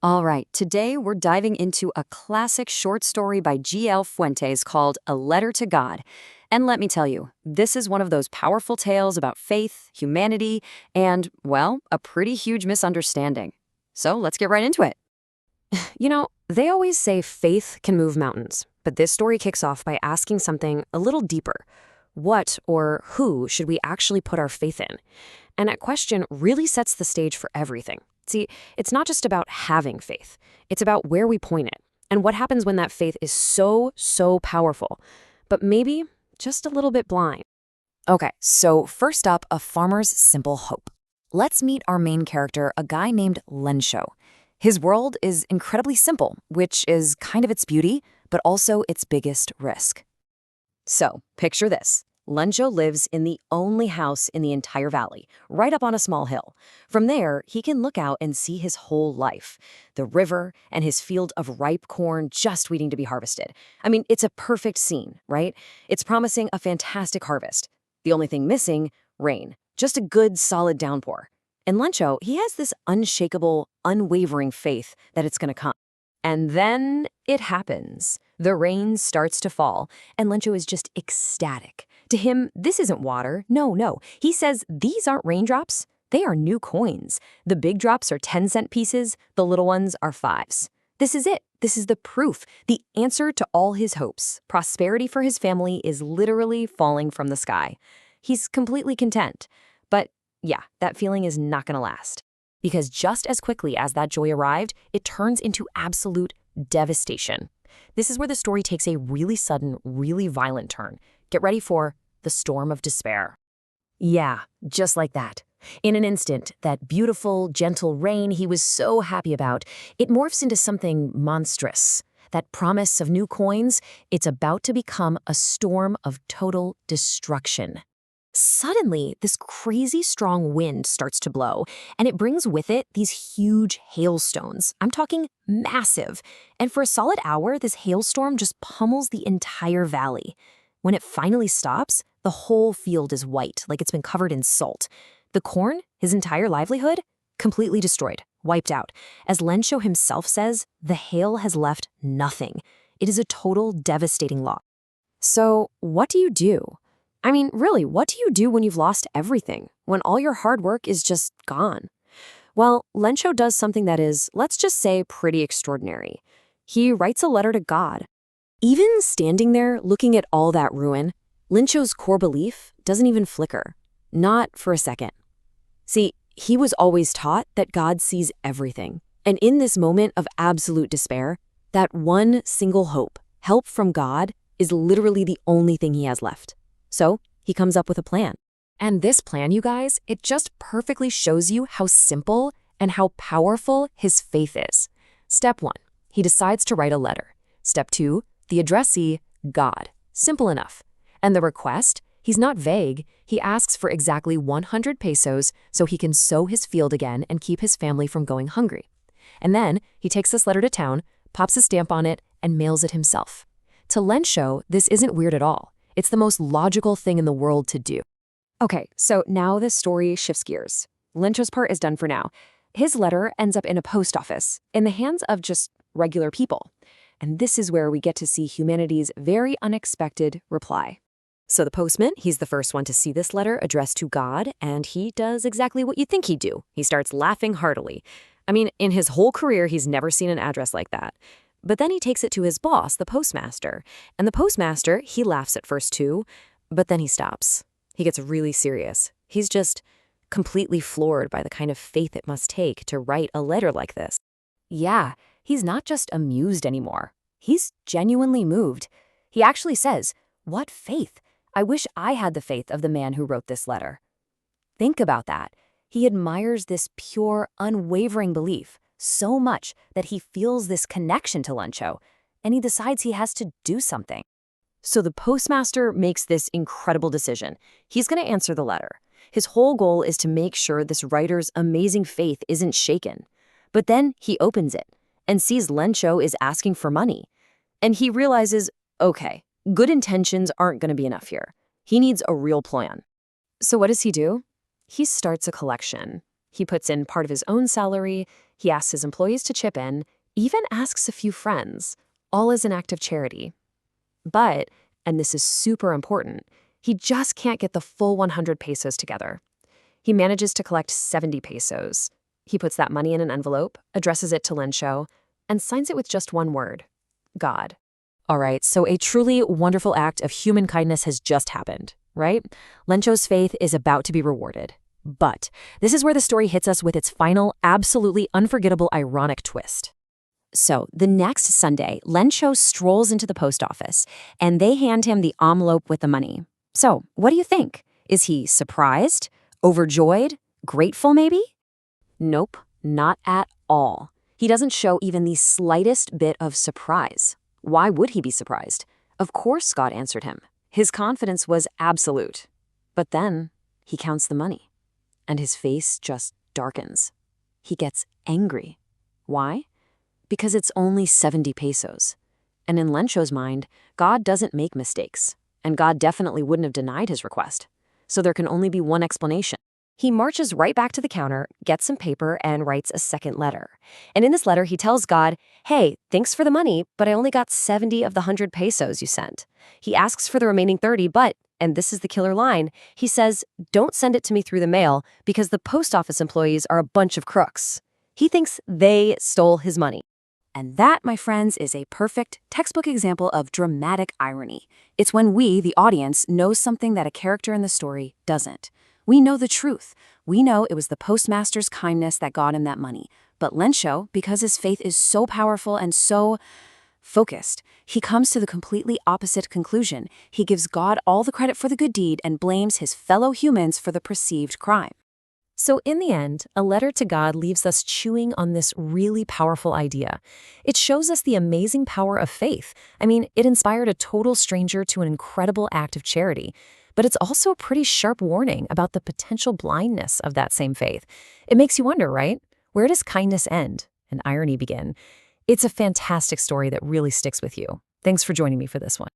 All right, today we're diving into a classic short story by G.L. Fuentes called A Letter to God. And let me tell you, this is one of those powerful tales about faith, humanity, and, well, a pretty huge misunderstanding. So let's get right into it. They always say faith can move mountains, but this story kicks off by asking something a little deeper. What or who should we actually put our faith in? And that question really sets the stage for everything. See, it's not just about having faith. It's about where we point it and what happens when that faith is so powerful, but maybe just a little bit blind. Okay, so first up, a farmer's simple hope. Let's meet our main character, a guy named Lencho. His world is incredibly simple, which is kind of its beauty, but also its biggest risk. So, picture this. Lencho lives in the only house in the entire valley, right up on a small hill. From there, he can look out and see his whole life. The river and his field of ripe corn just waiting to be harvested. I mean, it's a perfect scene, right? It's promising a fantastic harvest. The only thing missing, rain. Just a good, solid downpour. And Lencho, he has this unshakable, unwavering faith that it's going to come. And then it happens. The rain starts to fall, and Lencho is just ecstatic. To him, this isn't water. No. He says these aren't raindrops. They are new coins. The big drops are 10-cent pieces. The little ones are 5s. This is it. This is the proof, the answer to all his hopes. Prosperity for his family is literally falling from the sky. He's completely content. But yeah, that feeling is not going to last. Because just as quickly as that joy arrived, it turns into absolute devastation. This is where the story takes a really sudden, really violent turn. Get ready for the storm of despair. Yeah, just like that. In an instant, that beautiful, gentle rain he was so happy about, it morphs into something monstrous. That promise of new coins, it's about to become a storm of total destruction. Suddenly, this crazy strong wind starts to blow, and it brings with it these huge hailstones. I'm talking massive. And for a solid hour, this hailstorm just pummels the entire valley. When it finally stops, the whole field is white, like it's been covered in salt. The corn, his entire livelihood, completely destroyed, wiped out. As Lencho himself says, the hail has left nothing. It is a total devastating loss. So, what do you do? I mean, really, what do you do when you've lost everything, when all your hard work is just gone? Well, Lencho does something that is, let's just say, pretty extraordinary. He writes a letter to God. Even standing there, looking at all that ruin, Lencho's core belief doesn't even flicker. Not for a second. See, he was always taught that God sees everything. And in this moment of absolute despair, that one single hope, help from God, is literally the only thing he has left. So he comes up with a plan. And this plan, you guys, it just perfectly shows you how simple and how powerful his faith is. Step 1, he decides to write a letter. Step 2, the addressee, God. Simple enough. And the request, he's not vague. He asks for exactly 100 pesos so he can sow his field again and keep his family from going hungry. And then he takes this letter to town, pops a stamp on it, and mails it himself. To Lencho, this isn't weird at all. It's the most logical thing in the world to do. Okay, so now the story shifts gears. Lencho's part is done for now. His letter ends up in a post office, in the hands of just regular people. And this is where we get to see humanity's very unexpected reply. So the postman, he's the first one to see this letter addressed to God, and he does exactly what you'd think he'd do. He starts laughing heartily. I mean, in his whole career, he's never seen an address like that. But then he takes it to his boss, the postmaster. And the postmaster, he laughs at first too, but then he stops. He gets really serious. He's just completely floored by the kind of faith it must take to write a letter like this. Yeah, he's not just amused anymore. He's genuinely moved. He actually says, "What faith? I wish I had the faith of the man who wrote this letter." Think about that. He admires this pure, unwavering belief so much that he feels this connection to Lencho, and he decides he has to do something. So the postmaster makes this incredible decision. He's going to answer the letter. His whole goal is to make sure this writer's amazing faith isn't shaken. But then he opens it and sees Lencho is asking for money. And he realizes, okay, good intentions aren't going to be enough here. He needs a real plan. So what does he do? He starts a collection. He puts in part of his own salary. He asks his employees to chip in, even asks a few friends, all as an act of charity. But, and this is super important, he just can't get the full 100 pesos together. He manages to collect 70 pesos. He puts that money in an envelope, addresses it to Lencho, and signs it with just one word: God. All right, so a truly wonderful act of human kindness has just happened, right? Lencho's faith is about to be rewarded. But this is where the story hits us with its final, absolutely unforgettable, ironic twist. So, the next Sunday, Lencho strolls into the post office, and they hand him the envelope with the money. So, what do you think? Is he surprised? Overjoyed? Grateful, maybe? Nope, not at all. He doesn't show even the slightest bit of surprise. Why would he be surprised? Of course God answered him. His confidence was absolute. But then, he counts the money, and his face just darkens. He gets angry. Why? Because it's only 70 pesos. And in Lencho's mind, God doesn't make mistakes, and God definitely wouldn't have denied his request. So there can only be one explanation. He marches right back to the counter, gets some paper, and writes a second letter. And in this letter, he tells God, "Hey, thanks for the money, but I only got 70 of the 100 pesos you sent." He asks for the remaining 30, but, and this is the killer line, he says, "Don't send it to me through the mail because the post office employees are a bunch of crooks." He thinks they stole his money. And that, my friends, is a perfect textbook example of dramatic irony. It's when we, the audience, know something that a character in the story doesn't. We know the truth. We know it was the postmaster's kindness that got him that money. But Lencho, because his faith is so powerful and so focused, he comes to the completely opposite conclusion. He gives God all the credit for the good deed and blames his fellow humans for the perceived crime. So in the end, A Letter to God leaves us chewing on this really powerful idea. It shows us the amazing power of faith. I mean, it inspired a total stranger to an incredible act of charity. But it's also a pretty sharp warning about the potential blindness of that same faith. It makes you wonder, right? Where does kindness end and irony begin? It's a fantastic story that really sticks with you. Thanks for joining me for this one.